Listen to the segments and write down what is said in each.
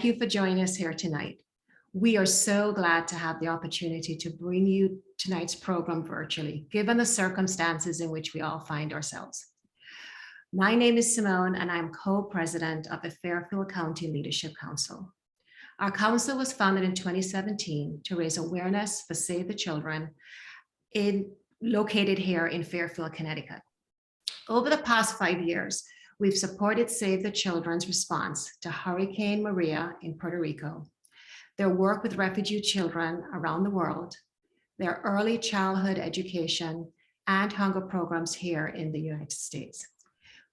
Thank you for joining us here tonight. We are so glad to have the opportunity to bring you tonight's program virtually, given the circumstances in which we all find ourselves. My name is Simone, and I'm co-president of the Fairfield County Leadership Council. Our council was founded in 2017 to raise awareness for Save the Children located here in Fairfield, Connecticut. Over the past 5 years, we've supported Save the Children's response to Hurricane Maria in Puerto Rico, their work with refugee children around the world, their early childhood education, and hunger programs here in the United States.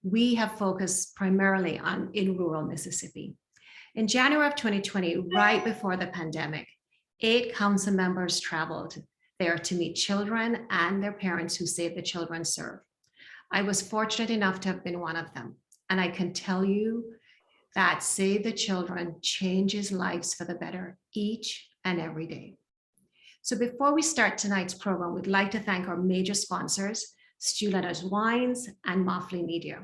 We have focused primarily in rural Mississippi. In January of 2020, right before the pandemic, 8 council members traveled there to meet children and their parents who Save the Children serve. I was fortunate enough to have been one of them, and I can tell you that Save the Children changes lives for the better each and every day. So before we start tonight's program, we'd like to thank our major sponsors, Stewletters Wines and Moffley Media.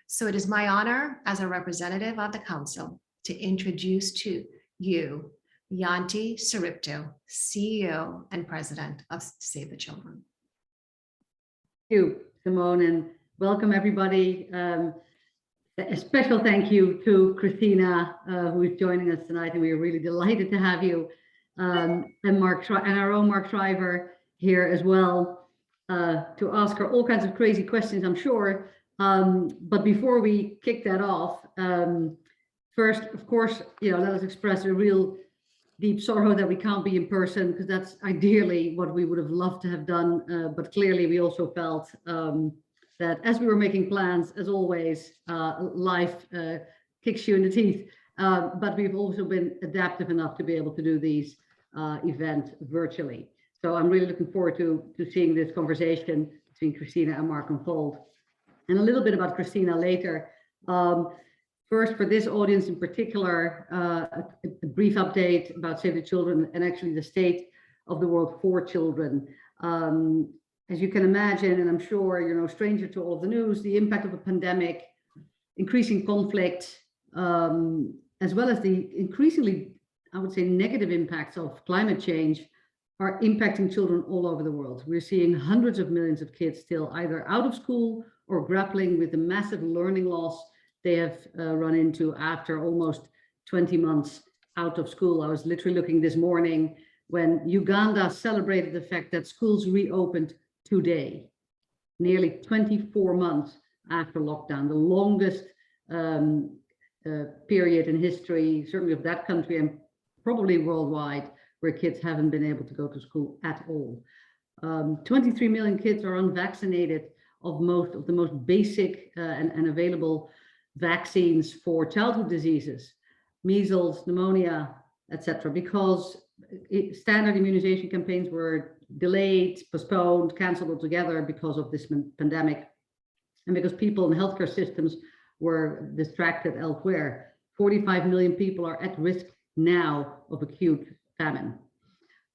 So it is my honor as a representative of the council to introduce to you Janti Soeripto, CEO and President of Save the Children. Thank you, Simone, and welcome everybody. A special thank you to Christina, who is joining us tonight, and we are really delighted to have you, and our own Mark Shriver here as well, to ask her all kinds of crazy questions, I'm sure. But before we kick that off, first, of course, let us express a real deep sorrow that we can't be in person, because that's ideally what we would have loved to have done. But clearly we also felt that as we were making plans, as always, life kicks you in the teeth. But we've also been adaptive enough to be able to do these events virtually. So I'm really looking forward to seeing this conversation between Christina and Mark unfold. And a little bit about Christina later. First, for this audience in particular, a brief update about Save the Children and actually the state of the world for children. As you can imagine, and I'm sure you're no stranger to all of the news, the impact of a pandemic, increasing conflict, as well as the increasingly, I would say, negative impacts of climate change are impacting children all over the world. We're seeing hundreds of millions of kids still either out of school or grappling with the massive learning loss they have run into after almost 20 months out of school. I was literally looking this morning when Uganda celebrated the fact that schools reopened today, nearly 24 months after lockdown, the longest period in history, certainly of that country and probably worldwide, where kids haven't been able to go to school at all. 23 million kids are unvaccinated of the most basic and available vaccines for childhood diseases, measles, pneumonia, etc., because standard immunization campaigns were delayed, postponed, canceled altogether because of this pandemic, and because people in healthcare systems were distracted elsewhere. 45 million people are at risk now of acute famine.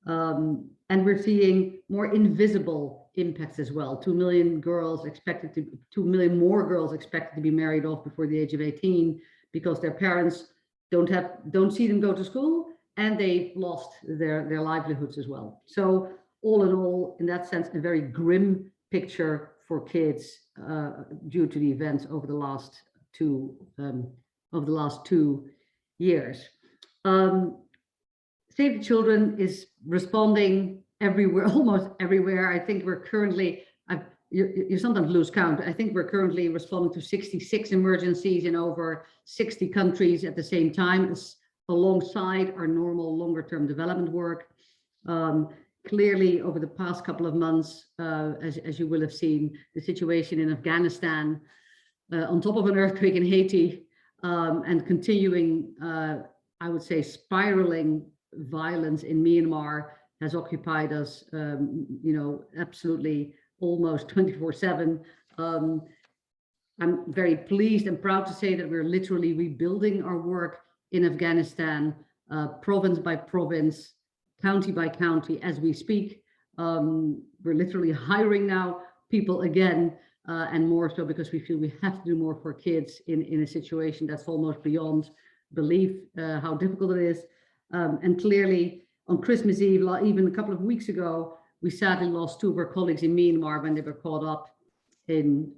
And we're seeing more invisible impacts as well. 2 million more girls expected to be married off before the age of 18 because their parents don't see them go to school, and they've lost their livelihoods as well. So all in all, in that sense, a very grim picture for kids due to the events over the last 2 years. Save the Children is responding everywhere, almost everywhere. I think we're currently, you sometimes lose count. I think we're currently responding to 66 emergencies in over 60 countries at the same time, alongside our normal longer-term development work. Clearly, over the past couple of months, as you will have seen, the situation in Afghanistan, on top of an earthquake in Haiti, and continuing, I would say, spiraling violence in Myanmar has occupied us, absolutely almost 24/7. I'm very pleased and proud to say that we're literally rebuilding our work in Afghanistan, province by province, county by county as we speak. We're literally hiring now people again, and more so because we feel we have to do more for kids in a situation that's almost beyond believe how difficult it is. And clearly on Christmas Eve, even a couple of weeks ago, we sadly lost 2 of our colleagues in Myanmar when they were caught up in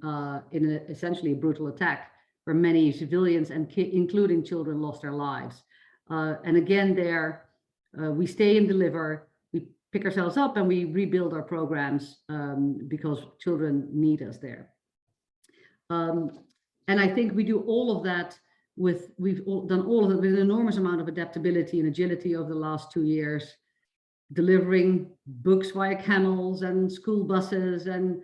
essentially a brutal attack where many civilians and including children lost their lives. And again, there we stay and deliver. We pick ourselves up and we rebuild our programs because children need us there. And I think we do all of that we've done all of it with an enormous amount of adaptability and agility over the last 2 years, delivering books via camels and school buses and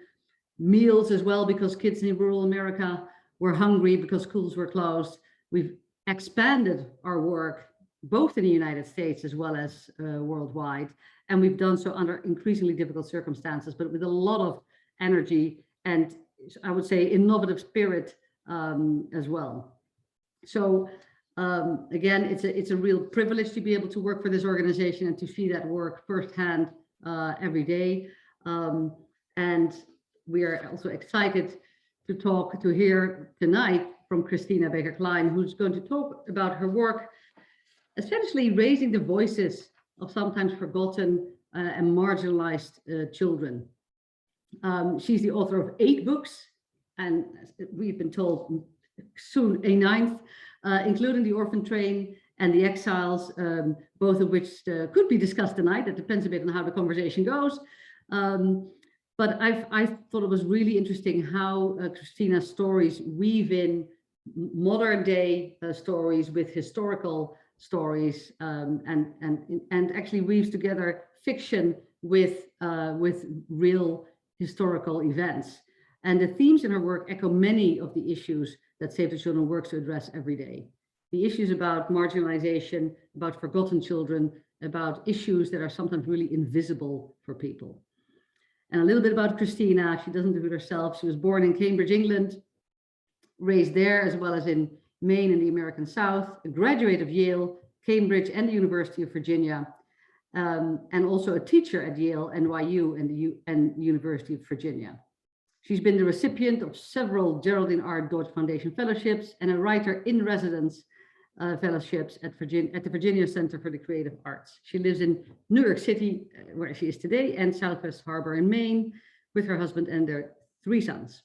meals as well, because kids in rural America were hungry because schools were closed. We've expanded our work both in the United States as well as worldwide. And we've done so under increasingly difficult circumstances, but with a lot of energy and I would say innovative spirit as well. So again, it's a real privilege to be able to work for this organization and to see that work firsthand every day. And we are also excited to hear tonight from Christina Kline, who's going to talk about her work, essentially raising the voices of sometimes forgotten and marginalized children. She's the author of 8 books, and we've been told soon a 9th, including The Orphan Train and The Exiles, both of which could be discussed tonight. It depends a bit on how the conversation goes. But I thought it was really interesting how Christina's stories weave in modern day stories with historical stories, and actually weaves together fiction with real historical events. And the themes in her work echo many of the issues that Save the Children works to address every day. The issues about marginalization, about forgotten children, about issues that are sometimes really invisible for people. And a little bit about Christina. She doesn't do it herself. She was born in Cambridge, England, raised there as well as in Maine in the American South, a graduate of Yale, Cambridge, and the University of Virginia, and also a teacher at Yale, NYU, and University of Virginia. She's been the recipient of several Geraldine R. Dodge Foundation fellowships and a writer in residence fellowships at the Virginia Center for the Creative Arts. She lives in New York City, where she is today, and Southwest Harbor in Maine with her husband and their 3 sons.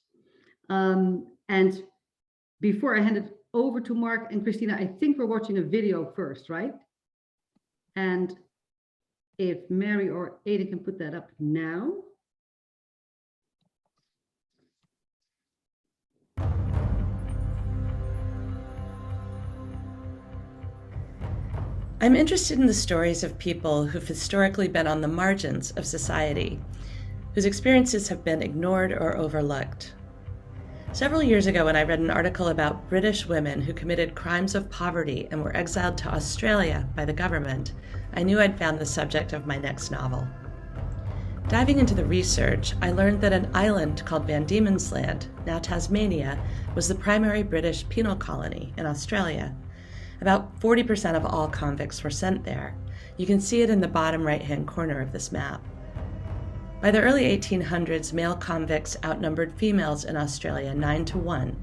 And before I hand it over to Mark and Christina, I think we're watching a video first, right? And if Mary or Ada can put that up now. I'm interested in the stories of people who've historically been on the margins of society, whose experiences have been ignored or overlooked. Several years ago, when I read an article about British women who committed crimes of poverty and were exiled to Australia by the government, I knew I'd found the subject of my next novel. Diving into the research, I learned that an island called Van Diemen's Land, now Tasmania, was the primary British penal colony in Australia. About 40% of all convicts were sent there. You can see it in the bottom right-hand corner of this map. By the early 1800s, male convicts outnumbered females in Australia 9-1.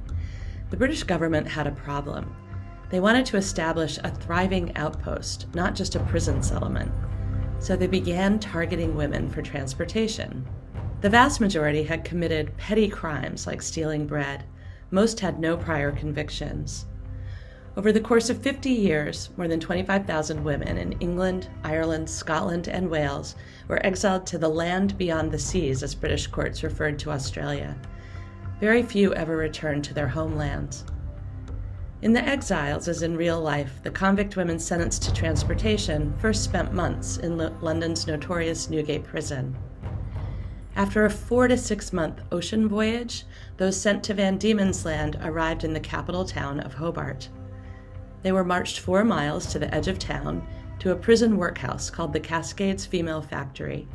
The British government had a problem. They wanted to establish a thriving outpost, not just a prison settlement. So they began targeting women for transportation. The vast majority had committed petty crimes like stealing bread. Most had no prior convictions. Over the course of 50 years, more than 25,000 women in England, Ireland, Scotland, and Wales were exiled to the land beyond the seas, as British courts referred to Australia. Very few ever returned to their homelands. In the exiles, as in real life, the convict women sentenced to transportation first spent months in London's notorious Newgate prison. After a 4 to 6 month ocean voyage, those sent to Van Diemen's Land arrived in the capital town of Hobart. They were marched 4 miles to the edge of town to a prison workhouse called the Cascades Female Factory.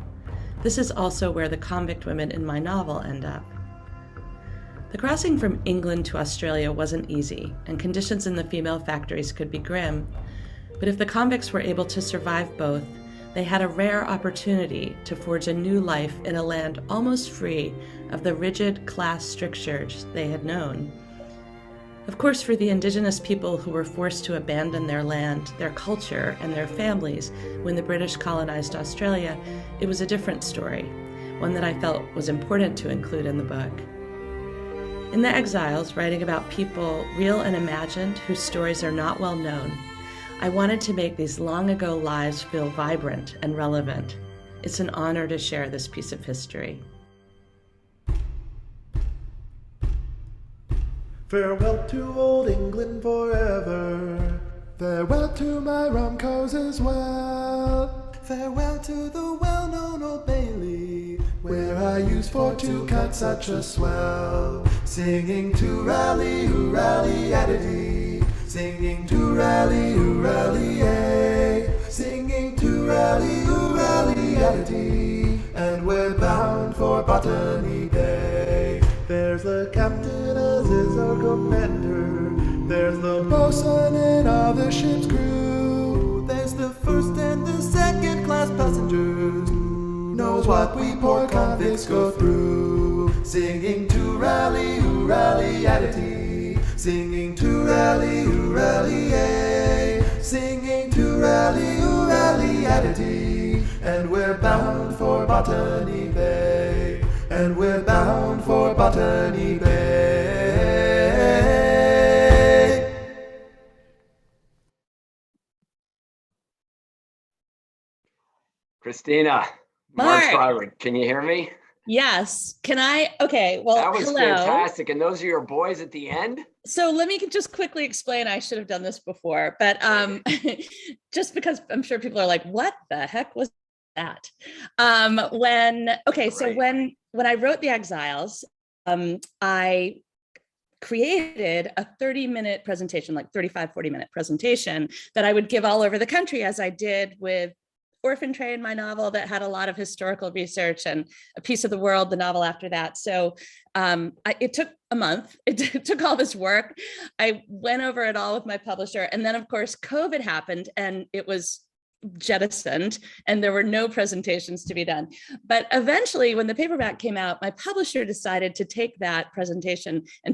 This is also where the convict women in my novel end up. The crossing from England to Australia wasn't easy, and conditions in the female factories could be grim. But if the convicts were able to survive both, they had a rare opportunity to forge a new life in a land almost free of the rigid class strictures they had known. Of course, for the Indigenous people who were forced to abandon their land, their culture, and their families when the British colonized Australia, it was a different story, one that I felt was important to include in the book. In The Exiles, writing about people, real and imagined, whose stories are not well known, I wanted to make these long ago lives feel vibrant and relevant. It's an honor to share this piece of history. Farewell to old England forever. Farewell to my rom-coms as well. Farewell to the well-known Old Bailey, where I used for to cut such a swell. Singing to rally, ooh rally, adity. Singing to rally, ooh rally, ay. Singing to rally, ooh rally, adity. And we're bound for Botany Bay. There's the captain as is our commander. There's the bosun and all the ship's crew. There's the first and the second class passengers. Knows what we poor convicts go through. Singing to rally, ooh rally, adity. Singing to rally, ooh rally, ay. Singing to rally, ooh rally, adity. And we're bound for Botany Bay. And we're bound for Botany Bay. Christina, Mark. Shriver, can you hear me? Yes. Can I? Okay. Well, That was hello. fantastic. And those are your boys at the end? So let me just quickly explain. I should have done this before, but just because I'm sure people are like, what the heck was that? So when I wrote The Exiles, I created a 30-minute presentation, like 40-minute presentation that I would give all over the country, as I did with Orphan Train, my novel that had a lot of historical research, and A Piece of the World, the novel after that. So it took a month. It took all this work. I went over it all with my publisher. And then, of course, COVID happened and it was jettisoned and there were no presentations to be done. But eventually, when the paperback came out, my publisher decided to take that presentation and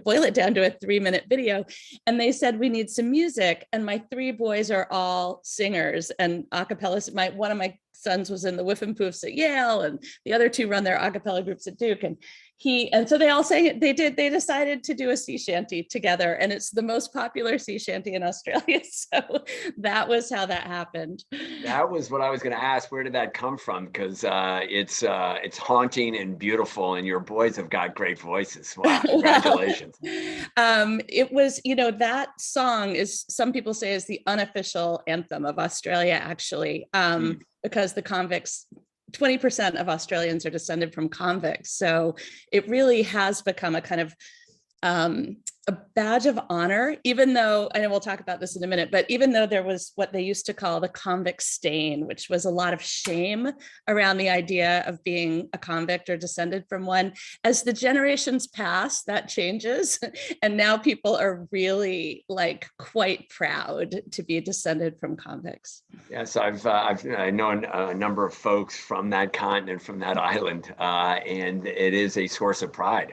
boil it down to a 3-minute video. And they said, we need some music. And my 3 boys are all singers and a cappella. One of my sons was in the Whiffenpoofs at Yale, and the other 2 run their a cappella groups at Duke. And so they all sang it. They decided to do a sea shanty together, and it's the most popular sea shanty in Australia. So that was how that happened. That was what I was going to ask. Where did that come from? Because it's haunting and beautiful, and your boys have got great voices. Wow, congratulations. It was, that song is, some people say, is the unofficial anthem of Australia, actually, because the convicts, 20% of Australians are descended from convicts. So it really has become a kind of a badge of honor, even though, and we'll talk about this in a minute, but even though there was what they used to call the convict stain, which was a lot of shame around the idea of being a convict or descended from one, as the generations pass, that changes. And now people are really quite proud to be descended from convicts. Yes, I know a number of folks from that continent, from that island, and it is a source of pride.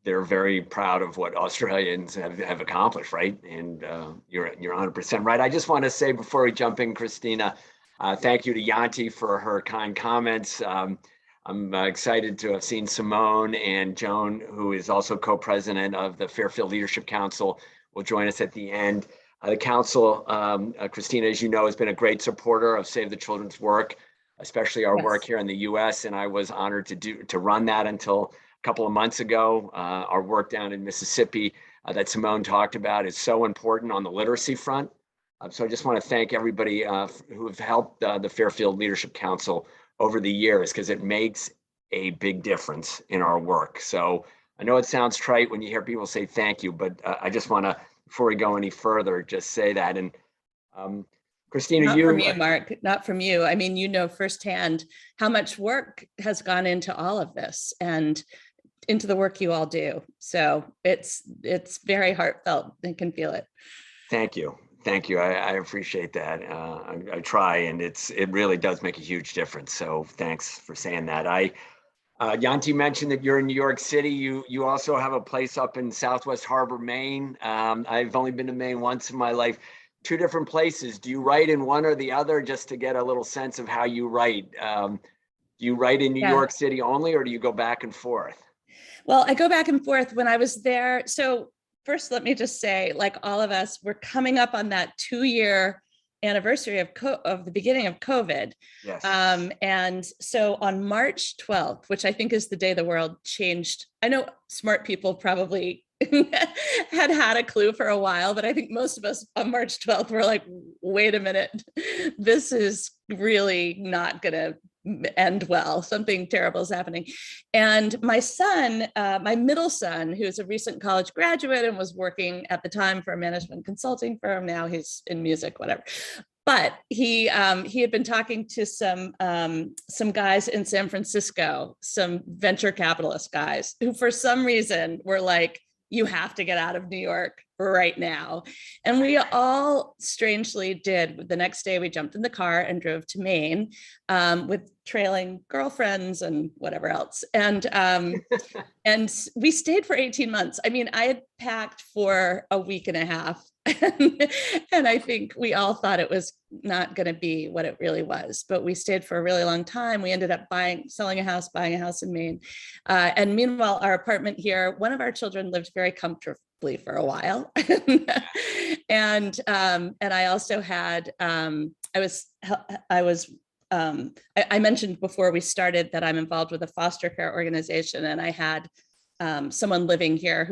They're very proud of what Australians have accomplished, right? And you're 100% right. I just want to say before we jump in, Christina, thank you to Janti for her kind comments. I'm excited to have seen Simone and Joan, who is also co-president of the Fairfield Leadership Council, will join us at the end. The council, Christina, as you know, has been a great supporter of Save the Children's work, especially our work here in the U.S. And I was honored to run that until a couple of months ago. Our work down in Mississippi that Simone talked about is so important on the literacy front. So I just want to thank everybody who have helped the Fairfield Leadership Council over the years, because it makes a big difference in our work. So I know it sounds trite when you hear people say thank you, but I just want to, before we go any further, just say that. And Christina, not from you, Mark, not from you. I mean, firsthand how much work has gone into all of this and into the work you all do. So it's very heartfelt. I can feel it. Thank you. Thank you. I appreciate that. I try, and it really does make a huge difference. So thanks for saying that. Janti mentioned that you're in New York City. You also have a place up in Southwest Harbor, Maine. I've only been to Maine once in my life. Two different places. Do you write in one or the other, just to get a little sense of how you write? Do you write in New Yeah. York City only, or do you go back and forth? Well, I go back and forth when I was there. So first, let me just say, like all of us, we're coming up on that 2-year anniversary of the beginning of COVID. Yes. And so on March 12th, which I think is the day the world changed, I know smart people probably had a clue for a while, but I think most of us on March 12th were like, wait a minute, this is really not going to end well. Something terrible is happening. And my son, my middle son, who's a recent college graduate and was working at the time for a management consulting firm, now he's in music, whatever. But he had been talking to some guys in San Francisco, some venture capitalist guys, who for some reason were like, you have to get out of New York right now. And we all strangely did. The next day we jumped in the car and drove to Maine with trailing girlfriends and whatever else. And we stayed for 18 months. I mean, I had packed for a week and a half. And I think we all thought it was not going to be what it really was, but we stayed for a really long time. We ended up selling a house, buying a house in Maine. And meanwhile, our apartment here, one of our children lived very comfortably for a while. And I also had, I mentioned before we started that I'm involved with a foster care organization, and I had someone living here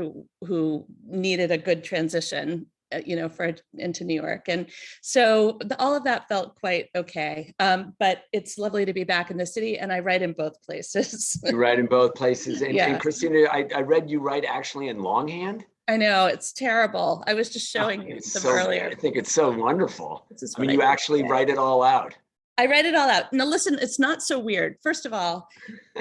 who needed a good transition, into New York. And so all of that felt quite okay. But it's lovely to be back in the city, and I write in both places. You write in both places. And, Yeah. and Christina, I read you write actually in longhand. I know, it's terrible. I was just showing you them earlier. I think it's so wonderful. I mean, you actually write it all out. I write it all out. Now, listen, it's not so weird. First of all,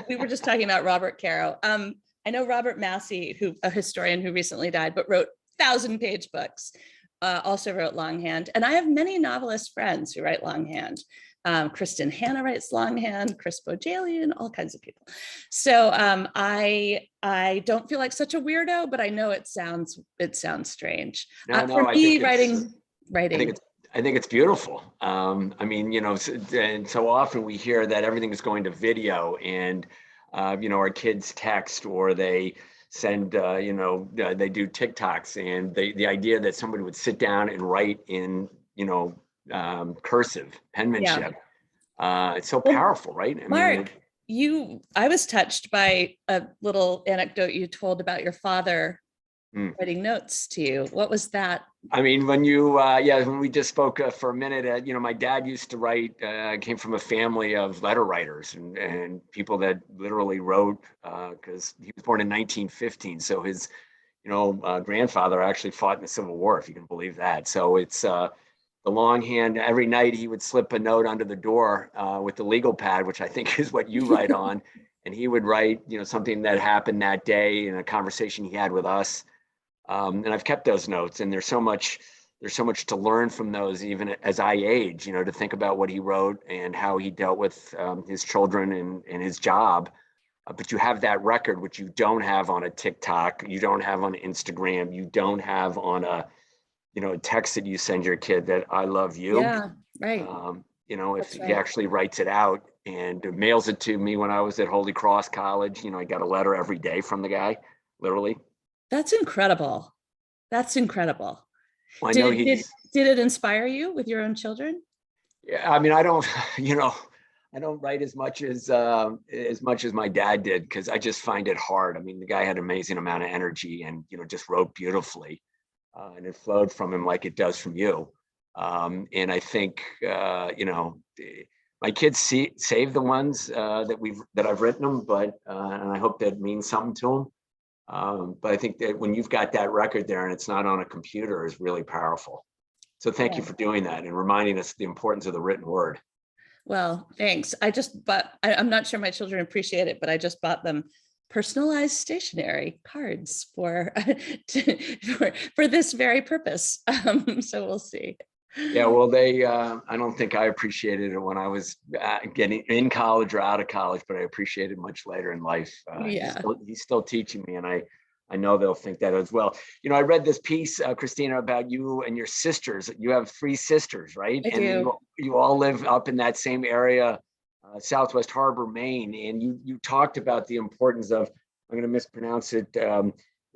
we were just talking about Robert Caro. I know Robert Massey, a historian who recently died, but wrote 1,000-page books, also wrote longhand. And I have many novelist friends who write longhand. Kristen Hanna writes longhand, Chris Bojalian, all kinds of people. So I don't feel like such a weirdo, but I know it sounds strange. For me, writing. I think it's beautiful. I mean, and so often we hear that everything is going to video, and our kids text, or they send, they do TikToks, and the idea that somebody would sit down and write in, cursive penmanship, it's so powerful, right? Mark, I was touched by a little anecdote you told about your father writing notes to you. What was that? I mean, when when we just spoke for a minute, my dad used to write, came from a family of letter writers and people that literally wrote, because he was born in 1915. So his, grandfather actually fought in the Civil War, if you can believe that. So it's the longhand. Every night he would slip a note under the door with the legal pad, which I think is what you write on. And he would write, something that happened that day in a conversation he had with us. And I've kept those notes, and there's so much to learn from those, even as I age, to think about what he wrote and how he dealt with his children and his job. But you have that record, which you don't have on a TikTok, you don't have on Instagram, you don't have on a text that you send your kid that I love you. Yeah, right. If he actually writes it out and mails it to me when I was at Holy Cross College, I got a letter every day from the guy, literally. That's incredible. That's incredible. Well, did it inspire you with your own children? Yeah, I mean, I don't, I don't write as much as my dad did, because I just find it hard. I mean, the guy had an amazing amount of energy and, just wrote beautifully, and it flowed from him like it does from you. And I think, my kids save the ones that I've written them, but and I hope that means something to them. But I think that when you've got that record there and it's not on a computer is really powerful. So thank you for doing that and reminding us the importance of the written word. Well, thanks. I'm not sure my children appreciate it, but I just bought them personalized stationery cards for this very purpose. So we'll see. Yeah, well, I don't think I appreciated it when I was getting in college or out of college, but I appreciate it much later in life. Yeah. He's still teaching me, and I know they'll think that as well. You know, I read this piece, Christina, about you and your sisters. You have 3 sisters, right? I And do. you all live up in that same area, Southwest Harbor, Maine. And you talked about the importance of, I'm going to mispronounce it,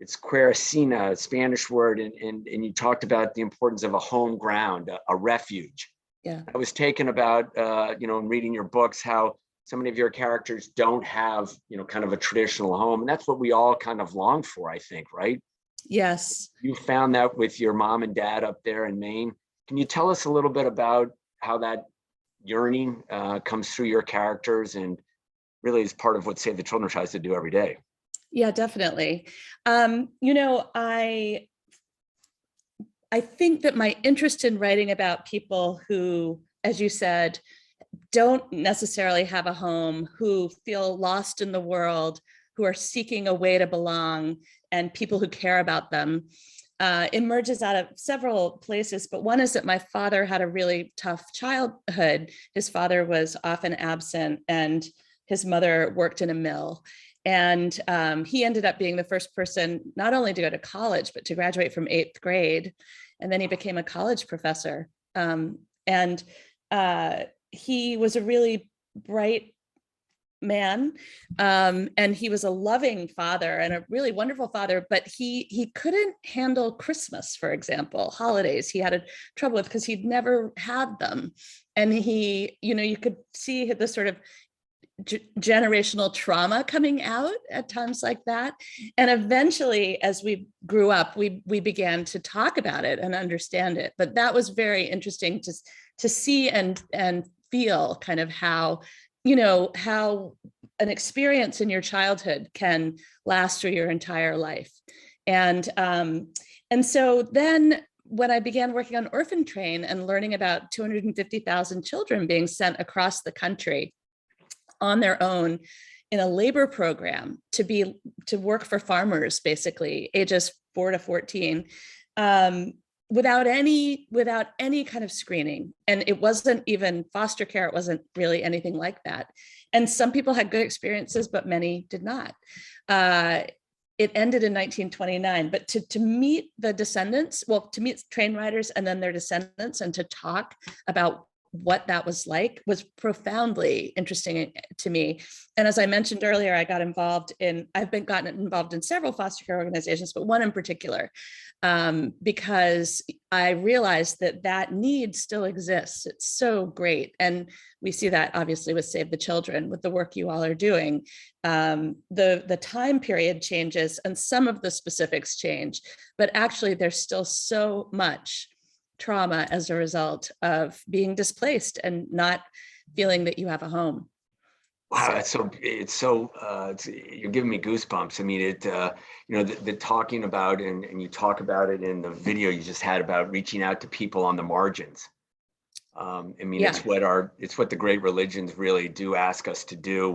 it's Quercina, a Spanish word, and you talked about the importance of a home ground, a refuge. Yeah. I was taken about, in reading your books, how so many of your characters don't have, kind of a traditional home. And that's what we all kind of long for, I think, right? Yes. You found that with your mom and dad up there in Maine. Can you tell us a little bit about how that yearning comes through your characters and really is part of what Save the Children tries to do every day? Yeah, definitely. I think that my interest in writing about people who, as you said, don't necessarily have a home, who feel lost in the world, who are seeking a way to belong, and people who care about them, emerges out of several places. But one is that my father had a really tough childhood. His father was often absent, and his mother worked in a mill. And he ended up being the first person not only to go to college, but to graduate from 8th grade. And then he became a college professor. He was a really bright man, and he was a loving father and a really wonderful father, but he couldn't handle Christmas, for example, holidays. He had trouble with because he'd never had them. And you could see the sort of generational trauma coming out at times like that. And eventually, as we grew up, we began to talk about it and understand it. But that was very interesting to see and feel kind of how an experience in your childhood can last through your entire life. And so then when I began working on Orphan Train and learning about 250,000 children being sent across the country on their own in a labor program to work for farmers, basically ages 4 to 14, without any kind of screening. And it wasn't even foster care. It wasn't really anything like that. And some people had good experiences, but many did not. It ended in 1929, but to meet the descendants, to meet train riders and then their descendants and to talk about what that was like was profoundly interesting to me. And as I mentioned earlier, I've gotten involved in several foster care organizations, but one in particular, because I realized that need still exists. It's so great. And we see that obviously with Save the Children, with the work you all are doing. The time period changes and some of the specifics change, but actually there's still so much trauma as a result of being displaced and not feeling that you have a home. Wow, you're giving me goosebumps. I mean, the talking about, and you talk about it in the video you just had about reaching out to people on the margins. Yeah. It's what the great religions really do ask us to do,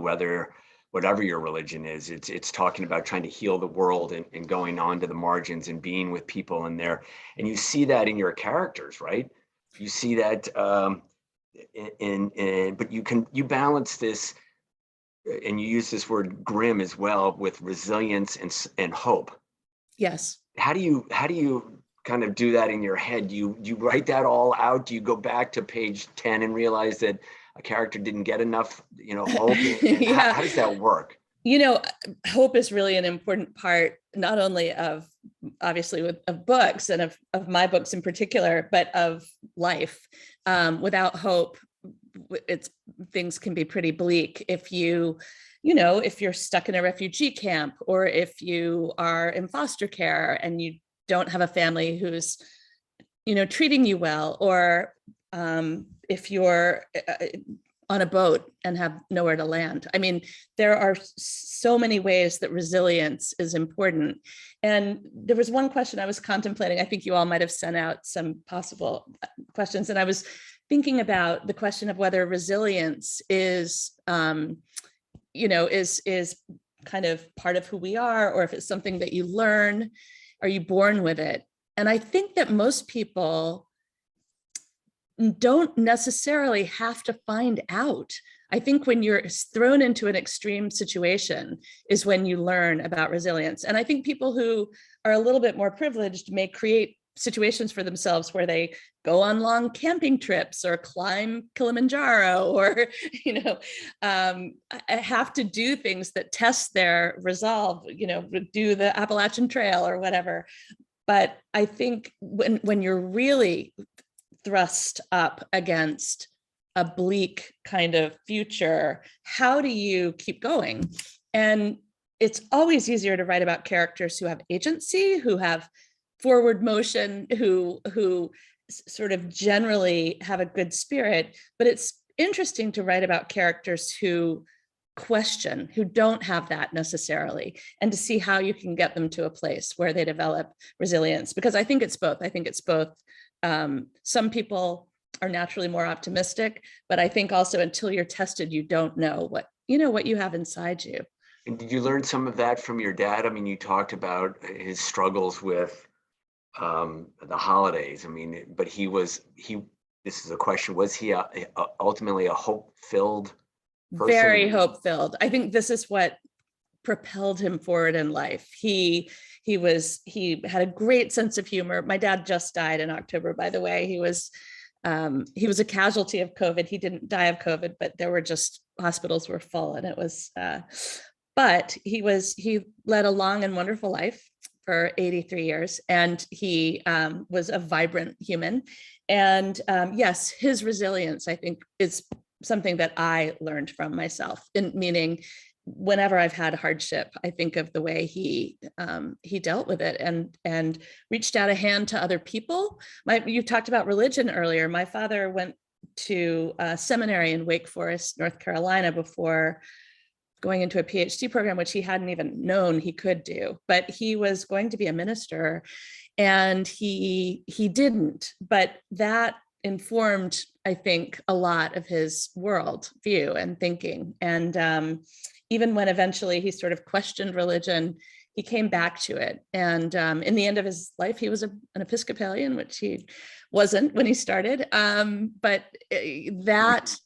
whatever your religion is. It's talking about trying to heal the world and going on to the margins and being with people in there. And you see that in your characters, right? You see that, but you balance this, and you use this word grim as well, with resilience and hope. Yes. How do you kind of do that in your head? Do you write that all out? Do you go back to page 10 and realize that a character didn't get enough, hope? Yeah. How does that work? Hope is really an important part, not only of books and of my books in particular, but of life. Without hope, things can be pretty bleak. If if you're stuck in a refugee camp, or if you are in foster care and you don't have a family who's, treating you well, or if you're on a boat and have nowhere to land. I mean, there are so many ways that resilience is important. And there was one question I was contemplating. I think you all might have sent out some possible questions. And I was thinking about the question of whether resilience is, is kind of part of who we are, or if it's something that you learn. Are you born with it? And I think that most people don't necessarily have to find out. I think when you're thrown into an extreme situation is when you learn about resilience. And I think people who are a little bit more privileged may create situations for themselves where they go on long camping trips or climb Kilimanjaro or, have to do things that test their resolve, do the Appalachian Trail or whatever. But I think when you're really thrust up against a bleak kind of future, how do you keep going? And it's always easier to write about characters who have agency, who have forward motion, who sort of generally have a good spirit, but it's interesting to write about characters who question, who don't have that necessarily, and to see how you can get them to a place where they develop resilience. Because I think it's both. Some people are naturally more optimistic, but I think also until you're tested, you don't know what you have inside you. And did you learn some of that from your dad? I mean, you talked about his struggles with the holidays. I mean, but this is a question, was he ultimately a hope-filled person? Very hope-filled. I think this is what propelled him forward in life. He had a great sense of humor. My dad just died in October, by the way. He was a casualty of COVID. He didn't die of COVID, but there were just, hospitals were full, and it was, but he led a long and wonderful life for 83 years. And he was a vibrant human. And yes, his resilience, I think, is something that I learned from myself, meaning whenever I've had hardship, I think of the way he dealt with it and reached out a hand to other people. You talked about religion earlier. My father went to a seminary in Wake Forest, North Carolina, before going into a PhD program, which he hadn't even known he could do. But he was going to be a minister, and he didn't. But that informed, I think, a lot of his world view and thinking. And even when eventually he sort of questioned religion, he came back to it. And in the end of his life, he was an Episcopalian, which he wasn't when he started. But that,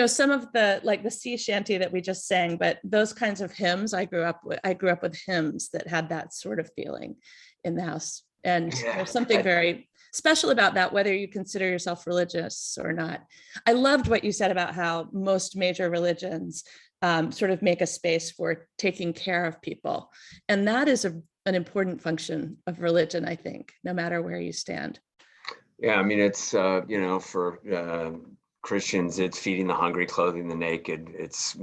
some of the sea shanty that we just sang, but those kinds of hymns I grew up with hymns that had that sort of feeling in the house. And there's something very special about that, whether you consider yourself religious or not. I loved what you said about how most major religions sort of make a space for taking care of people. And that is an important function of religion, I think, no matter where you stand. Yeah, I mean, it's, for Christians, it's feeding the hungry, clothing the naked. It's,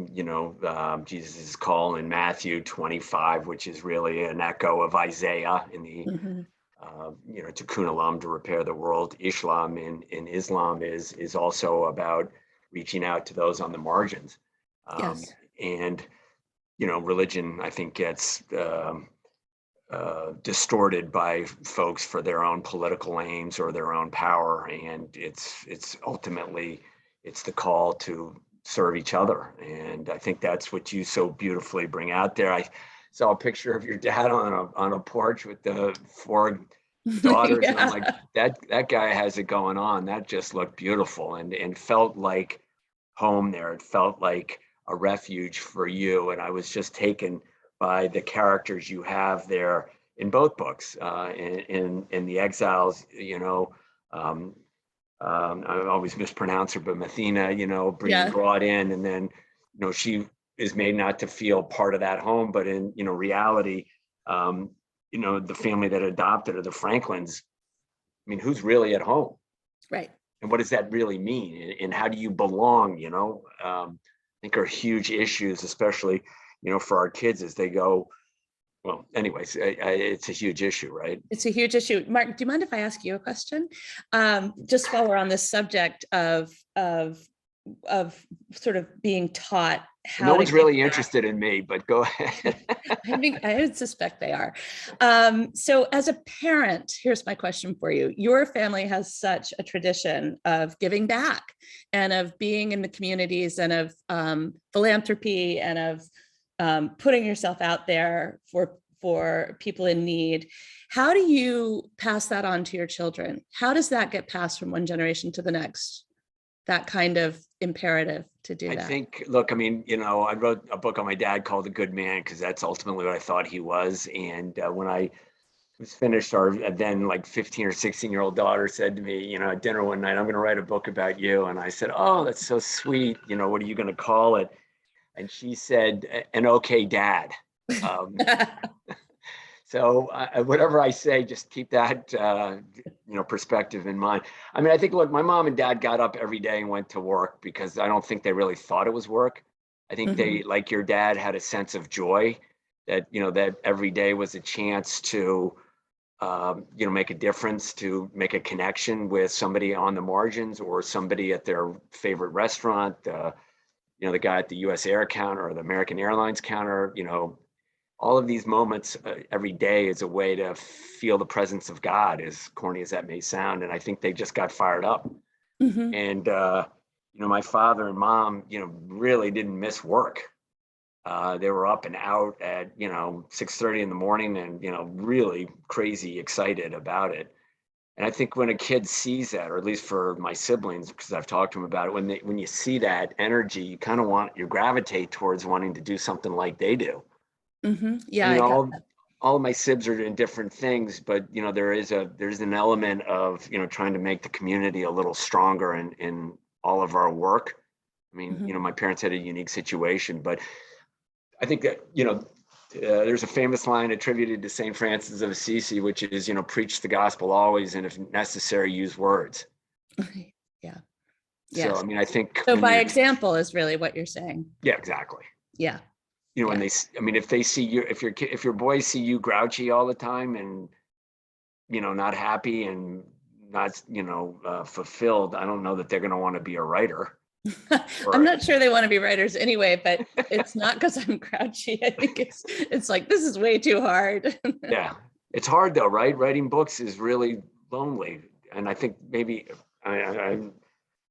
Jesus' call in Matthew 25, which is really an echo of Isaiah in the, Tikkun Olam, to repair the world. Islam in Islam is also about reaching out to those on the margins. Yes. And, religion, I think, gets distorted by folks for their own political aims or their own power. And it's ultimately, it's the call to serve each other. And I think that's what you so beautifully bring out there. I saw a picture of your dad on a porch with the 4 daughters. Yeah. And I'm like, that guy has it going on. That just looked beautiful and felt like home there. It felt like a refuge for you. And I was just taken by the characters you have there in both books. In The Exiles, I always mispronounce her, but Mathena, being brought in, and then, she is made not to feel part of that home, but in, reality, the family that adopted her, the Franklins, I mean, who's really at home? Right. And what does that really mean? And how do you belong? I think are huge issues, especially, for our kids as they go. Well, anyways, it's a huge issue, right? It's a huge issue. Mark, do you mind if I ask you a question? Just while we're on this subject of sort of being taught how. No one's really interested in me, but go ahead. I would suspect they are. So as a parent, here's my question for you. Your family has such a tradition of giving back and of being in the communities and of philanthropy and of putting yourself out there for people in need. How do you pass that on to your children? How does that get passed from one generation to the next? That kind of imperative to do I that. think, look, I mean, I wrote a book on my dad called The Good Man, because that's ultimately what I thought he was. And when I was finished, our then like 15 or 16-year-old daughter said to me, at dinner one night, "I'm going to write a book about you." And I said, "Oh, that's so sweet. What are you going to call it?" And she said, "An okay dad." Um, So whatever I say, just keep that, perspective in mind. I mean, I think, look, my mom and dad got up every day and went to work because I don't think they really thought it was work. I think they, like your dad, had a sense of joy that, that every day was a chance to, make a difference, to make a connection with somebody on the margins or somebody at their favorite restaurant, the guy at the US Air counter or the American Airlines counter, all of these moments every day is a way to feel the presence of God, as corny as that may sound. And I think they just got fired up. And, my father and mom, really didn't miss work. They were up and out at, 6:30 in the morning and, really crazy excited about it. And I think when a kid sees that, or at least for my siblings, because I've talked to them about it, when you see that energy, you kind of you gravitate towards wanting to do something like they do. Yeah, And, I got that. all of my sibs are doing different things, but there's an element of trying to make the community a little stronger in all of our work. I mean, my parents had a unique situation, but I think that there's a famous line attributed to St. Francis of Assisi, which is preach the gospel always, and if necessary, use words. Yeah. So I mean, I think so by example is really what you're saying. Yeah, exactly. Yeah. When if they see you, if your boys see you grouchy all the time and, not happy and not, fulfilled, I don't know that they're going to want to be a writer. I'm not sure they want to be writers anyway, but it's not because I'm grouchy. I think it's like, this is way too hard. Yeah. It's hard though, right? Writing books is really lonely. And I think maybe, I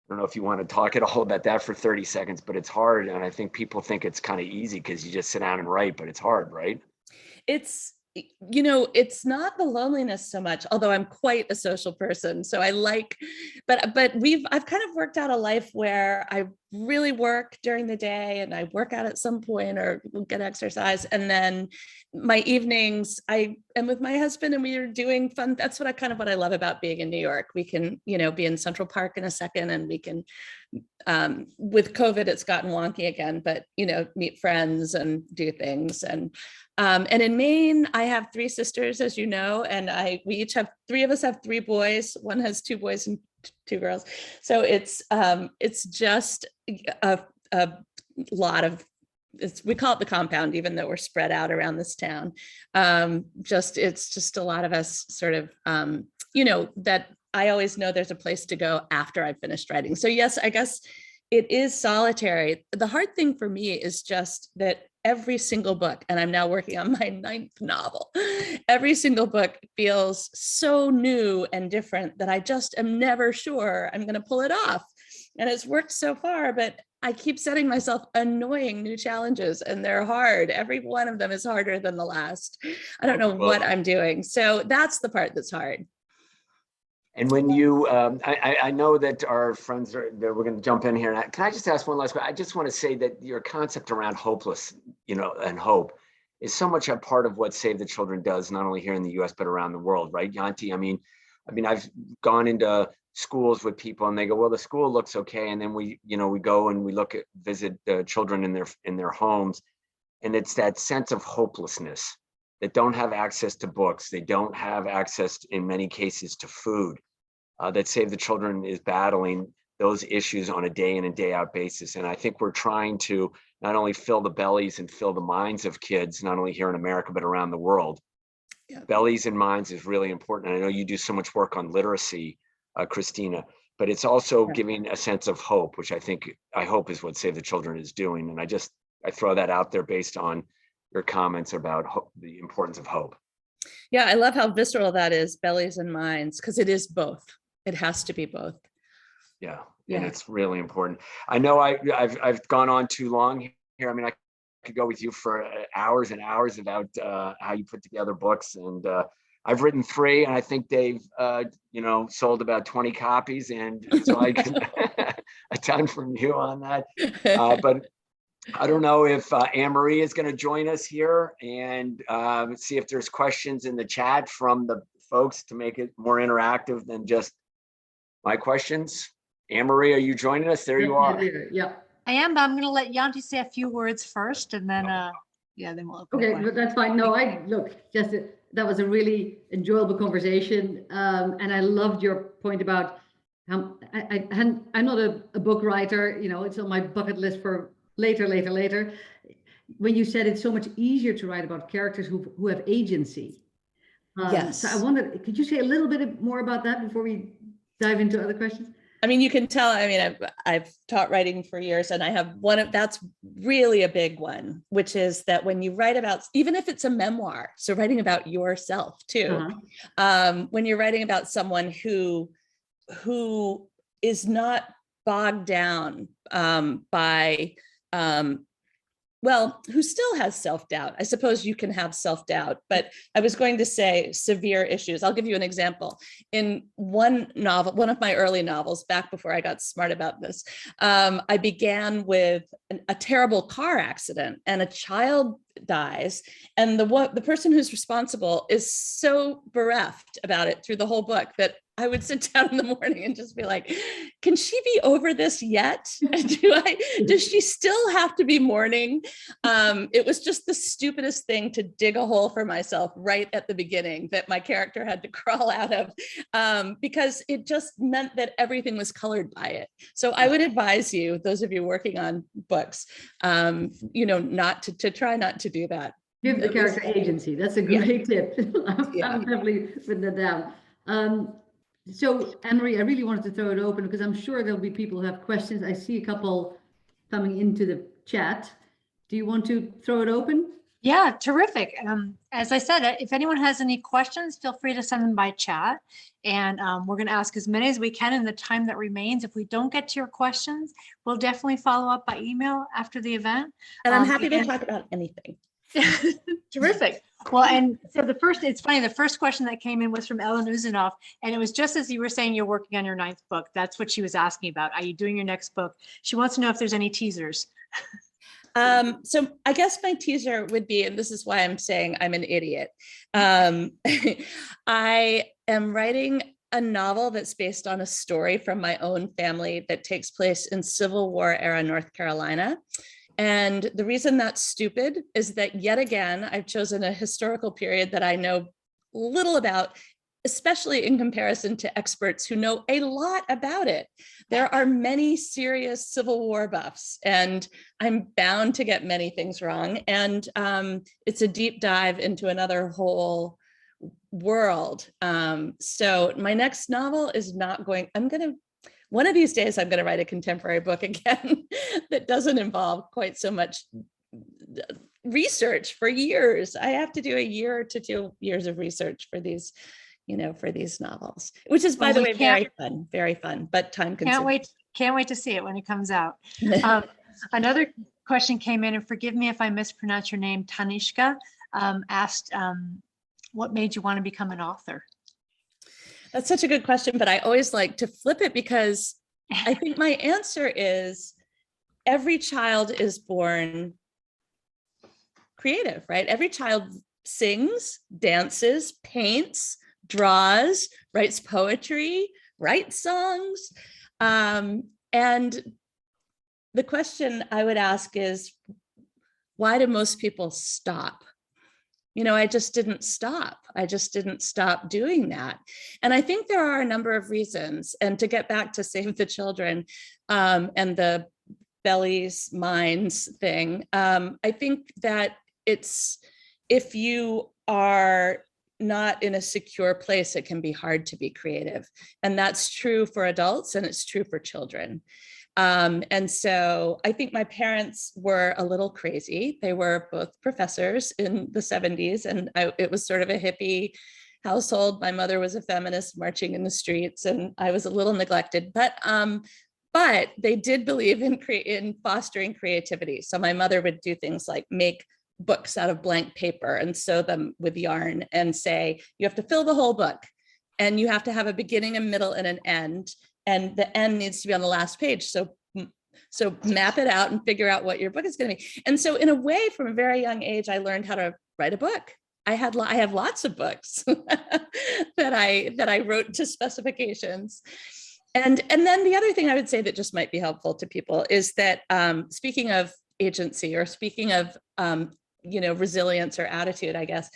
don't know if you want to talk at all about that for 30 seconds, but it's hard. And I think people think it's kind of easy because you just sit down and write, but it's hard, right? It's not the loneliness so much, although I'm quite a social person. So I like, but I've kind of worked out a life where I really work during the day and I work out at some point or get exercise. And then my evenings, I am with my husband and we are doing fun. That's what I love about being in New York. We can, be in Central Park in a second and we can, with COVID, it's gotten wonky again, but, meet friends and do things. And in Maine, I have 3 sisters, as you know, and we each have 3 of us have 3 boys. One has 2 boys and 2 girls. So it's just a lot of, we call it the compound, even though we're spread out around this town. It's just a lot of us sort of, that I always know there's a place to go after I've finished writing. So yes, I guess it is solitary. The hard thing for me is just that every single book, and I'm now working on my 9th novel, every single book feels so new and different that I just am never sure I'm going to pull it off. And it's worked so far, but I keep setting myself annoying new challenges and they're hard. Every one of them is harder than the last. I don't know what I'm doing. So that's the part that's hard. And when you, I know that our friends we're going to jump in here. Can I just ask one last question? I just want to say that your concept around hopeless, and hope is so much a part of what Save the Children does, not only here in the US, but around the world, right, Janti? I mean, I've gone into schools with people and they go, well, the school looks okay. And then we go and we visit children in their homes. And it's that sense of hopelessness that don't have access to books. They don't have access in many cases to food, that Save the Children is battling those issues on a day in and day out basis. And I think we're trying to not only fill the bellies and fill the minds of kids, not only here in America, but around the world. Yeah. Bellies and minds is really important. I know you do so much work on literacy, Christina, but it's also giving a sense of hope, which I hope is what Save the Children is doing. And I throw that out there based on your comments about the importance of hope. Yeah, I love how visceral that is, bellies and minds, because it is both. It has to be both. Yeah, and it's really important. I know I've gone on too long here. I mean, I could go with you for hours and hours about how you put together books, and I've written 3, and I think they've, sold about 20 copies. And so I get a ton from you on that. But I don't know if Anne-Marie is going to join us here, and see if there's questions in the chat from the folks to make it more interactive than just my questions. Anne-Marie, are you joining us? There you are. Yeah. I am, but I'm going to let Janti say a few words first, and then, then we'll open. Okay, but that's fine. No, that was a really enjoyable conversation. And I loved your point about how I'm not a book writer, it's on my bucket list for later. When you said it's so much easier to write about characters who have agency. Yes. So I wondered, could you say a little bit more about that before we dive into other questions? I mean, you can tell, I've taught writing for years, and I have that's really a big one, which is that when you write about, even if it's a memoir, so writing about yourself too, when you're writing about someone who is not bogged down by, who still has self-doubt. I suppose you can have self-doubt, but I was going to say severe issues. I'll give you an example. In one novel, one of my early novels, back before I got smart about this, I began with a terrible car accident, and a child dies, and the person who's responsible is so bereft about it through the whole book that I would sit down in the morning and just be like, can she be over this yet? Does she still have to be mourning? It was just the stupidest thing to dig a hole for myself right at the beginning that my character had to crawl out of, because it just meant that everything was colored by it. So I would advise you, those of you working on books, not to try not to do that. Give the character agency. That's a great tip. I'm definitely putting that down. So, Anne-Marie, I really wanted to throw it open because I'm sure there'll be people who have questions. I see a couple coming into the chat. Do you want to throw it open? Yeah, terrific. As I said, if anyone has any questions, feel free to send them by chat. And we're going to ask as many as we can in the time that remains. If we don't get to your questions, we'll definitely follow up by email after the event. And I'm happy to talk about anything. Terrific. Well, and so it's funny, the first question that came in was from Ellen Uzinoff, and it was just as you were saying you're working on your 9th book. That's what she was asking about. Are you doing your next book? She wants to know if there's any teasers. So I guess my teaser would be, and this is why I'm saying I'm an idiot. I am writing a novel that's based on a story from my own family that takes place in Civil War era North Carolina. And the reason that's stupid is that yet again, I've chosen a historical period that I know little about, especially in comparison to experts who know a lot about it. There are many serious Civil War buffs, and I'm bound to get many things wrong. And it's a deep dive into another whole world. So my next novel is one of these days, I'm going to write a contemporary book again that doesn't involve quite so much research for years. I have to do 1 year to 2 years of research for these, for these novels, which is, by the way, very fun, but time consuming. Can't wait to see it when it comes out. Another question came in, and forgive me if I mispronounce your name, Tanishka, asked, what made you want to become an author? That's such a good question, but I always like to flip it because I think my answer is every child is born creative, right? Every child sings, dances, paints, draws, writes poetry, writes songs. And the question I would ask is, why do most people stop? I just didn't stop. I just didn't stop doing that. And I think there are a number of reasons. And to get back to Save the Children and the bellies, minds thing, I think that if you are not in a secure place, it can be hard to be creative. And that's true for adults, and it's true for children. And so I think my parents were a little crazy. They were both professors in the 70s, and it was sort of a hippie household. My mother was a feminist marching in the streets, and I was a little neglected, but they did believe in fostering creativity. So my mother would do things like make books out of blank paper and sew them with yarn and say, you have to fill the whole book and you have to have a beginning, a middle, and an end. And the end needs to be on the last page. So map it out and figure out what your book is going to be. And so in a way, from a very young age, I learned how to write a book. I have lots of books that I wrote to specifications. And then the other thing I would say that just might be helpful to people is that speaking of agency, or speaking of resilience or attitude, I guess,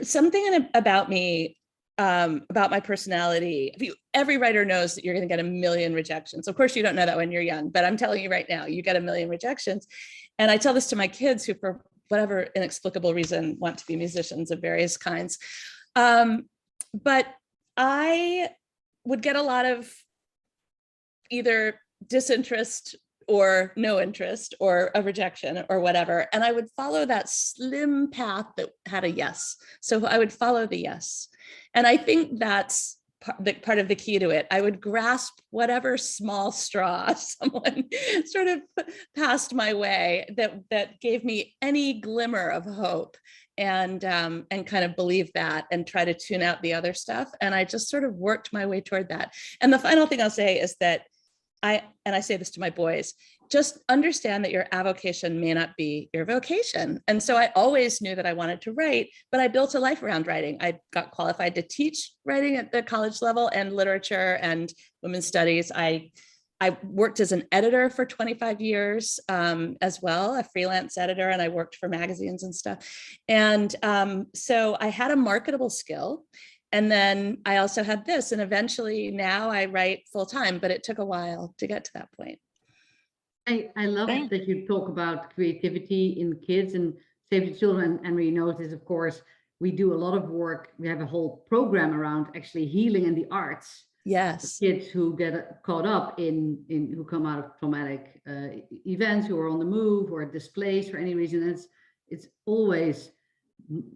something about me, about my personality. Every writer knows that you're going to get a million rejections. Of course, you don't know that when you're young, but I'm telling you right now, you get a million rejections. And I tell this to my kids who, for whatever inexplicable reason, want to be musicians of various kinds. But I would get a lot of either disinterest or no interest or a rejection or whatever. And I would follow that slim path that had a yes. So I would follow the yes. And I think that's part of the key to it. I would grasp whatever small straw someone sort of passed my way that gave me any glimmer of hope, and kind of believe that and try to tune out the other stuff. And I just sort of worked my way toward that. And the final thing I'll say is that I say this to my boys, just understand that your avocation may not be your vocation. And so I always knew that I wanted to write, but I built a life around writing. I got qualified to teach writing at the college level and literature and women's studies. I worked as an editor for 25 years as well, a freelance editor, and I worked for magazines and stuff. And so I had a marketable skill. And then I also had this, and eventually now I write full time, but it took a while to get to that point. I love that you talk about creativity in kids and Save the Children. And we know this, of course, we do a lot of work. We have a whole program around actually healing in the arts. Yes. Kids who get caught up in who come out of traumatic events, who are on the move or displaced for any reason. It's always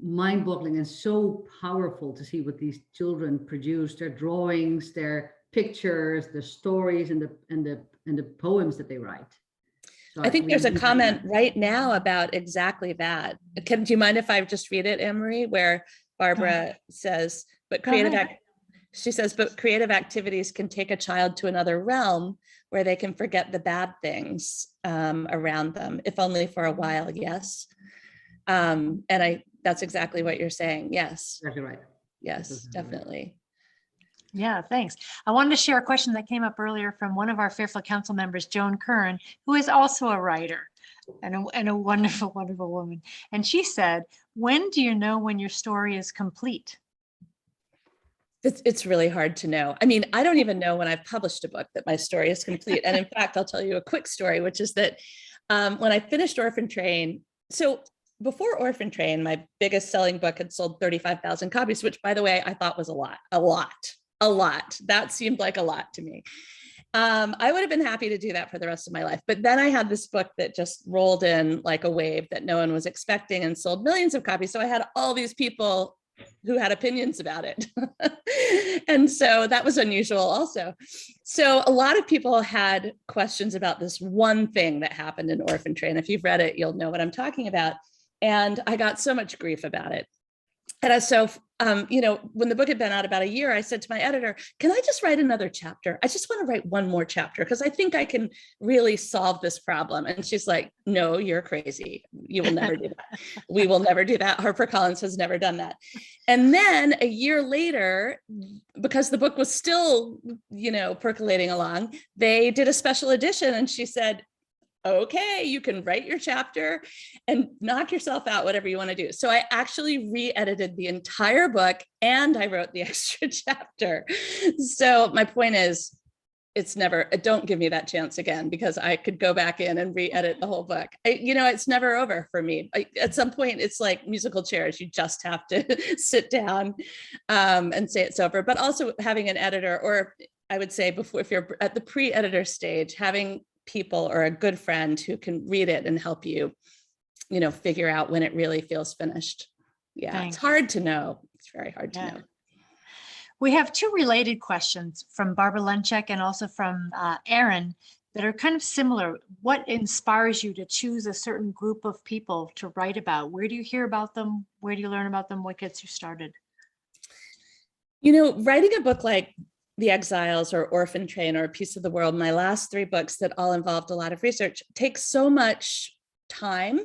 mind-boggling and so powerful to see what these children produce, their drawings, their pictures, the stories, and the poems that they write. So I think there's a comment right now about exactly that. Do you mind if I just read it, Anne-Marie, where Barbara says, but creative activities can take a child to another realm where they can forget the bad things around them, if only for a while. Yes. And that's exactly what you're saying. Yes. Exactly right. Yes, definitely. Yeah, thanks. I wanted to share a question that came up earlier from one of our Fairfield Council members, Joan Curran, who is also a writer and a wonderful, wonderful woman. And she said, when do you know when your story is complete? It's really hard to know. I mean, I don't even know when I've published a book that my story is complete. And in fact, I'll tell you a quick story, which is that when I finished Orphan Train, so before Orphan Train, my biggest selling book had sold 35,000 copies, which, by the way, I thought was a lot. That seemed like a lot to me. I would have been happy to do that for the rest of my life. But then I had this book that just rolled in like a wave that no one was expecting and sold millions of copies. So I had all these people who had opinions about it. And so that was unusual also. So a lot of people had questions about this one thing that happened in Orphan Train. If you've read it, you'll know what I'm talking about. And I got so much grief about it. And so, when the book had been out about a year, I said to my editor, can I just write another chapter? I just want to write one more chapter because I think I can really solve this problem. And she's like, no, you're crazy. You will never do that. We will never do that. HarperCollins has never done that. And then a year later, because the book was still, percolating along, they did a special edition. And she said, okay, you can write your chapter and knock yourself out, whatever you want to do. So I actually re-edited the entire book and I wrote the extra chapter. So my point is, don't give me that chance again, because I could go back in and re-edit the whole book. It's never over for me. At some point, it's like musical chairs. You just have to sit down and say it's over. But also having an editor, or I would say if you're at the pre-editor stage, having people or a good friend who can read it and help you, figure out when it really feels finished. Yeah, Thanks. It's hard to know. It's very hard to know. We have two related questions from Barbara Lenchek and also from Aaron that are kind of similar. What inspires you to choose a certain group of people to write about? Where do you hear about them? Where do you learn about them? What gets you started? You know, writing a book like The Exiles or Orphan Train or A Piece of the World, my last 3 books that all involved a lot of research, takes so much time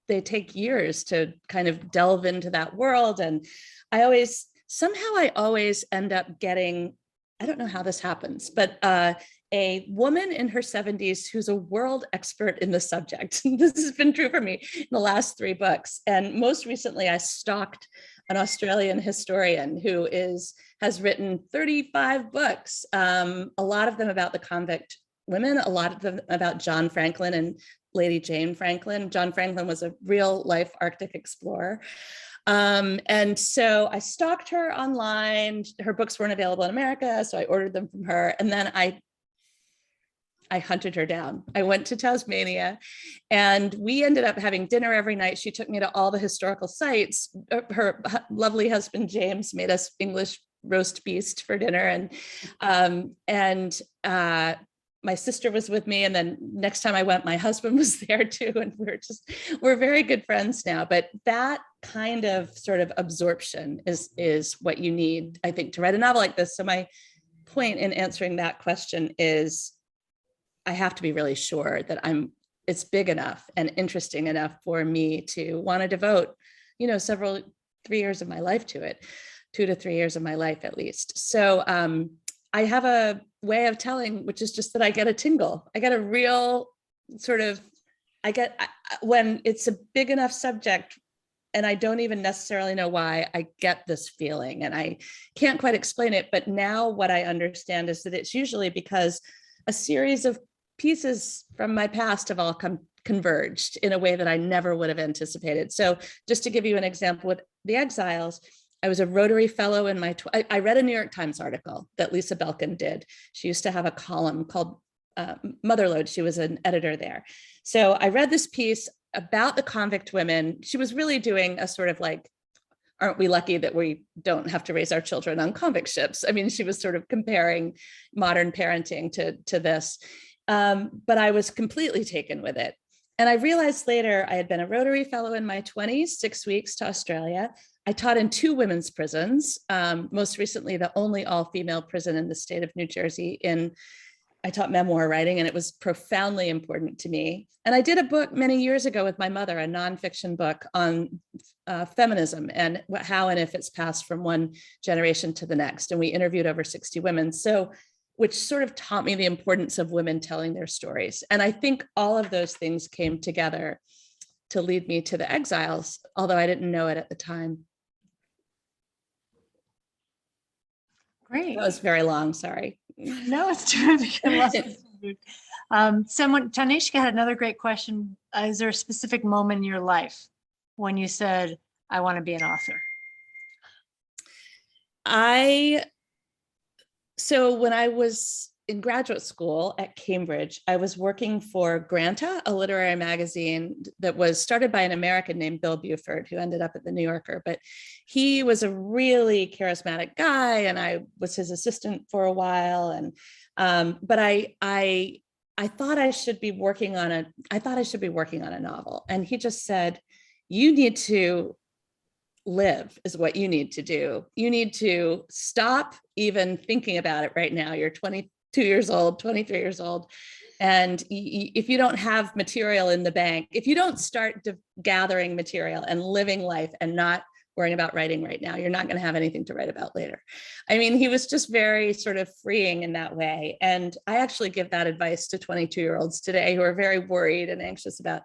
they take years to kind of delve into that world. And I always end up getting, I don't know how this happens, but a woman in her 70s who's a world expert in the subject. This has been true for me in the last 3 books. And most recently, I stalked an Australian historian who has written 35 books, a lot of them about the convict women, a lot of them about John Franklin and Lady Jane Franklin. John Franklin was a real life Arctic explorer. And so I stalked her online. Her books weren't available in America, so I ordered them from her. And then I hunted her down. I went to Tasmania and we ended up having dinner every night. She took me to all the historical sites. Her lovely husband, James, made us English roast beast for dinner. And my sister was with me. And then next time I went, my husband was there too. And we're very good friends now. But that kind of sort of absorption is what you need, I think, to write a novel like this. So my point in answering that question is, I have to be really sure that it's big enough and interesting enough for me to want to devote, 3 years of my life to it, 2 to 3 years of my life at least. So I have a way of telling, which is just that I get a tingle. I get a real sort of, when it's a big enough subject and I don't even necessarily know why, I get this feeling and I can't quite explain it. But now what I understand is that it's usually because a series of pieces from my past have all converged in a way that I never would have anticipated. So just to give you an example with The Exiles, I was a Rotary Fellow in I read a New York Times article that Lisa Belkin did. She used to have a column called Motherlode. She was an editor there. So I read this piece about the convict women. She was really doing a sort of like, aren't we lucky that we don't have to raise our children on convict ships? I mean, she was sort of comparing modern parenting to this. But I was completely taken with it. And I realized later I had been a Rotary Fellow in my 20s, 6 weeks to Australia. I taught in 2 women's prisons, most recently the only all-female prison in the state of New Jersey. I taught memoir writing, and it was profoundly important to me. And I did a book many years ago with my mother, a nonfiction book on feminism and how and if it's passed from one generation to the next. And we interviewed over 60 women. So which sort of taught me the importance of women telling their stories. And I think all of those things came together to lead me to The Exiles, although I didn't know it at the time. Great. That was very long, sorry. No, it's terrific. I love it. Tanishka had another great question. Is there a specific moment in your life when you said, I want to be an author? So when I was in graduate school at Cambridge, I was working for Granta, a literary magazine that was started by an American named Bill Buford, who ended up at the New Yorker. But he was a really charismatic guy, and I was his assistant for a while. And but I thought I should be working on a novel, and he just said, "You need to live is what you need to do. You need to stop even thinking about it right now. You're 22 years old, 23 years old. And if you don't have material in the bank, if you don't start gathering material and living life and not worrying about writing right now, you're not going to have anything to write about later." I mean, he was just very sort of freeing in that way. And I actually give that advice to 22-year-olds today who are very worried and anxious about,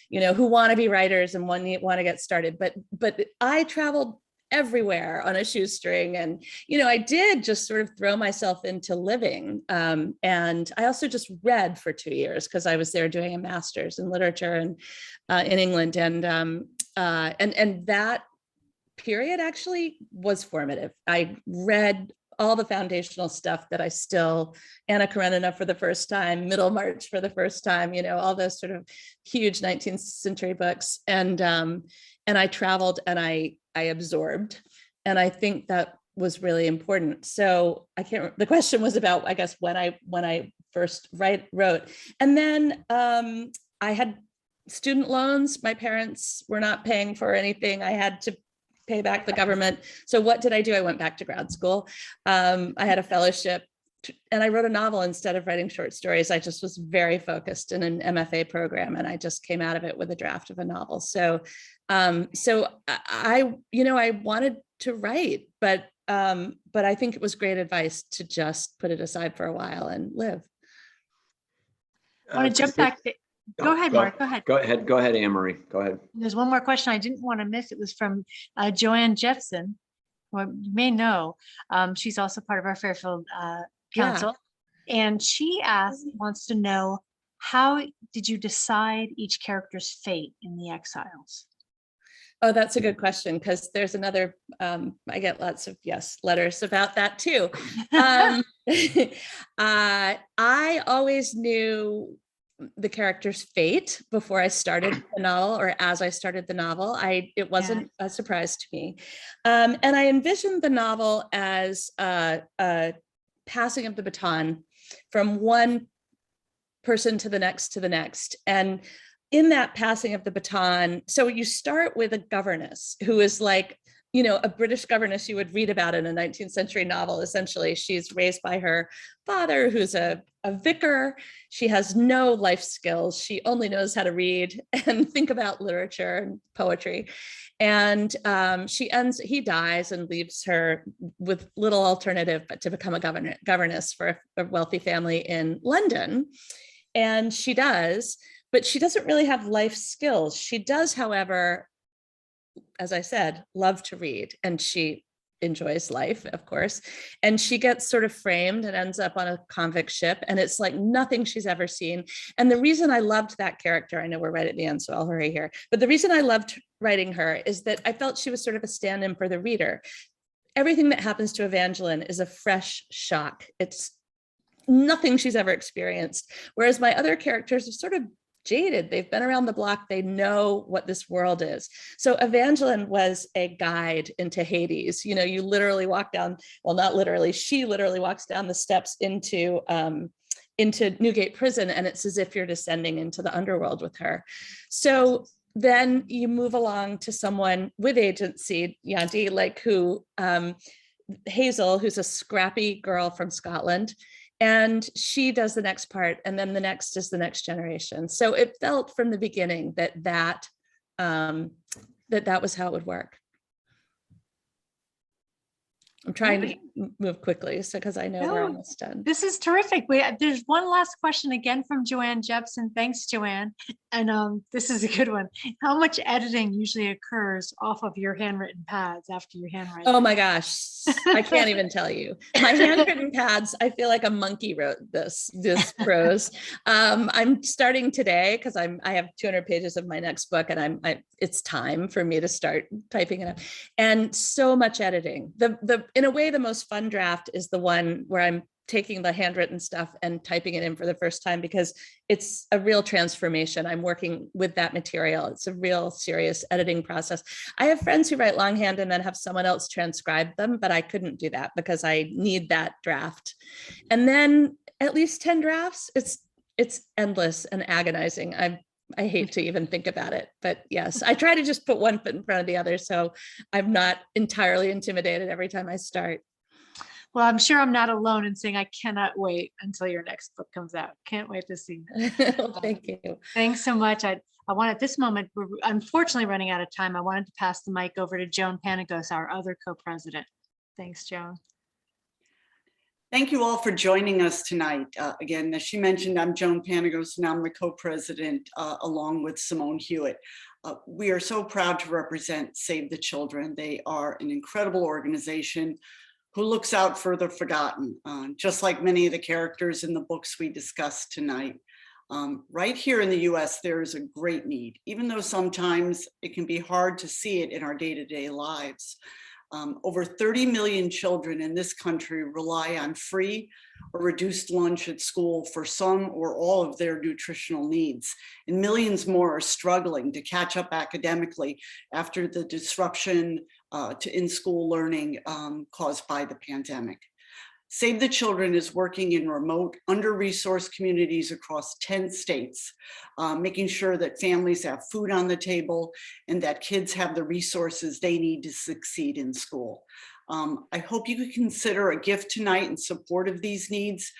who want to be writers and want to get started. But I traveled everywhere on a shoestring. And, I did just sort of throw myself into living. And I also just read for 2 years because I was there doing a master's in literature and in England. And that period actually was formative. I read all the foundational stuff that I still, Anna Karenina for the first time, Middlemarch for the first time, all those sort of huge 19th century books. And I traveled and I absorbed. And I think that was really important. So I can't, the question was about, I guess, when I first wrote. And then I had student loans. My parents were not paying for anything. I had to pay back the government. So what did I do? I went back to grad school. I had a fellowship and I wrote a novel instead of writing short stories. I just was very focused in an MFA program, and I just came out of it with a draft of a novel. So, I wanted to write, but I think it was great advice to just put it aside for a while and live. I want to jump back to, go ahead, Mark, go ahead. Go ahead, Anne-Marie, go ahead. There's one more question I didn't want to miss. It was from Joanne Jepson, who you may know. She's also part of our Fairfield Council. And she wants to know, how did you decide each character's fate in The Exiles? Oh, that's a good question, because there's another, I get lots of letters about that too. I always knew the character's fate before I started the novel, or as I started the novel. It wasn't a surprise to me. And I envisioned the novel as a passing of the baton from one person to the next. And in that passing of the baton, so you start with a governess who is like, a British governess you would read about in a 19th century novel. Essentially, she's raised by her father, who's a vicar. She has no life skills. She only knows how to read and think about literature and poetry. And he dies and leaves her with little alternative but to become a governess for a wealthy family in London. And she does, but she doesn't really have life skills. She does, however, as I said, love to read, and she enjoys life, of course. And she gets sort of framed and ends up on a convict ship, and it's like nothing she's ever seen. And the reason I loved that character, I know we're right at the end, so I'll hurry here, but the reason I loved writing her is that I felt she was sort of a stand-in for the reader. Everything that happens to Evangeline is a fresh shock. It's nothing she's ever experienced. Whereas my other characters are sort of jaded. They've been around the block. They know what this world is. So Evangeline was a guide into Hades. You literally walk down, well, not literally, she literally walks down the steps into Newgate Prison, and it's as if you're descending into the underworld with her. So then you move along to someone with agency, Janti, Hazel, who's a scrappy girl from Scotland. And she does the next part, and then the next is the next generation. So it felt from the beginning that was how it would work. I'm trying to move quickly, because I know we're almost done. This is terrific. There's one last question again from Joanne Jepson. Thanks, Joanne. And this is a good one. How much editing usually occurs off of your handwritten pads after you handwrite? Oh my gosh, I can't even tell you. My handwritten pads, I feel like a monkey wrote this prose. I'm starting today because I have 200 pages of my next book, and it's time for me to start typing it up. And so much editing. In a way, the most fun draft is the one where I'm taking the handwritten stuff and typing it in for the first time, because it's a real transformation. I'm working with that material. It's a real serious editing process. I have friends who write longhand and then have someone else transcribe them, but I couldn't do that because I need that draft. And then at least 10 drafts, it's endless and agonizing. I hate to even think about it, but yes, I try to just put one foot in front of the other, so I'm not entirely intimidated every time I start. Well, I'm sure I'm not alone in saying I cannot wait until your next book comes out. Can't wait to see it. Well, thank you. Thanks so much. I want at this moment, we're unfortunately running out of time. I wanted to pass the mic over to Joan Panagos, our other co-president. Thanks, Joan. Thank you all for joining us tonight. Again, as she mentioned, I'm Joan Panagos, and I'm the co-president along with Simone Hewitt. We are so proud to represent Save the Children. They are an incredible organization who looks out for the forgotten, just like many of the characters in the books we discussed tonight. Right here in the US, there is a great need, even though sometimes it can be hard to see it in our day-to-day lives. Over 30 million children in this country rely on free a reduced lunch at school for some or all of their nutritional needs. And millions more are struggling to catch up academically after the disruption to in-school learning caused by the pandemic. Save the Children is working in remote, under-resourced communities across 10 states, making sure that families have food on the table and that kids have the resources they need to succeed in school. I hope you could consider a gift tonight in support of these needs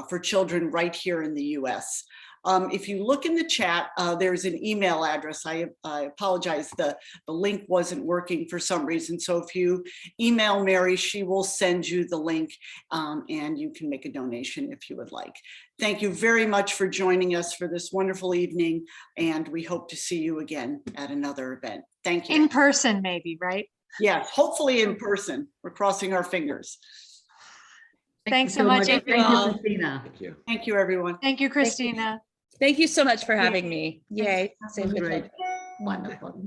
for children right here in the US. If you look in the chat, there's an email address. I apologize, the link wasn't working for some reason. So if you email Mary, she will send you the link and you can make a donation if you would like. Thank you very much for joining us for this wonderful evening. And we hope to see you again at another event. Thank you. In person, maybe, right? Yes, hopefully in person. We're crossing our fingers. Thanks so much. Thank you, Christina. Thank you. Thank you, everyone. Thank you, Christina. Thank you so much for having me. Yay. Save the Great. children. Wonderful.